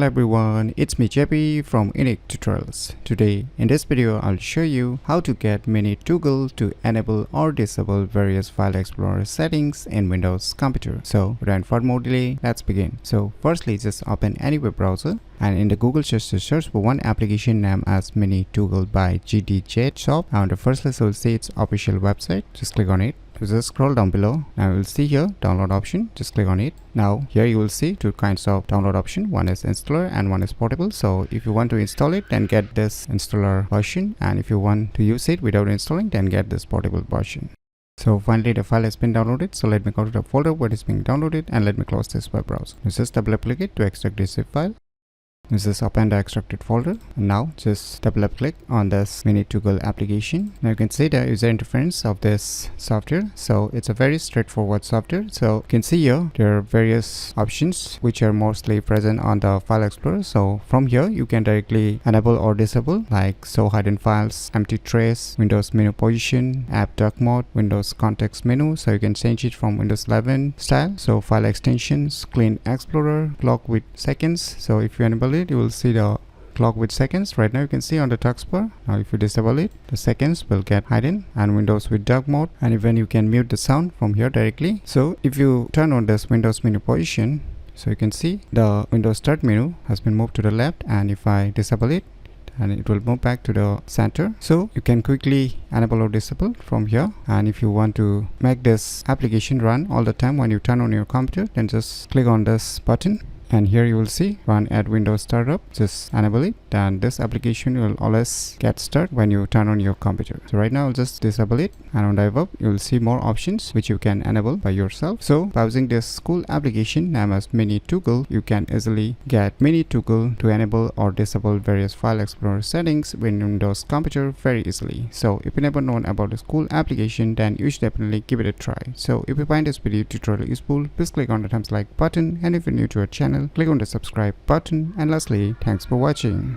Hello everyone, it's me JP from UniqueTutorials. Today in this video I'll show you how to get mini toggle to enable or disable various file explorer settings in Windows computer. So without further delay, let's begin. So firstly, just open any web browser and in the Google search for one application named as Mini Toggle by GDJ Shop. On the first list you'll see its official website. Just click on it. Just scroll down below. Now you will see here download option. Just click on it. Now here you will see two kinds of download option. One is installer and one is portable. So if you want to install it, then get this installer version, and if you want to use it without installing, then get this portable version. So finally the file has been downloaded. So let me go to the folder where it is being downloaded and let me close this web browser. Just double click it to extract this zip file. Just open the extracted folder, and now just double click on this Mini Toggle application. Now you can see the user interface of this software. So it's a very straightforward software. So you can see here there are various options which are mostly present on the file explorer. So from here you can directly enable or disable like show hidden files, empty trace, Windows menu position, app dark mode, Windows context menu. So you can change it from Windows 11 style. So file extensions, clean explorer, clock with seconds. So if you enable it, you will see the clock with seconds. Right now you can see on the taskbar. Now if you disable it, the seconds will get hidden, and Windows with dark mode, and even you can mute the sound from here directly. So if you turn on this Windows menu position, so you can see the Windows start menu has been moved to the left, and if I disable it, and it will move back to the center. So you can quickly enable or disable from here. And if you want to make this application run all the time when you turn on your computer, then just click on this button. And here you will see run at Windows startup. Just enable it, and this application will always get started when you turn on your computer. So right now I'll just disable it, and on dive up you will see more options which you can enable by yourself. So by using this cool application named as Mini Toggle, you can easily get Mini Toggle to enable or disable various file explorer settings in Windows computer very easily. So if you never known about this cool application, then you should definitely give it a try. So if you find this video tutorial useful, please click on the thumbs like button, and if you're new to our channel, click on the subscribe button, and lastly, thanks for watching.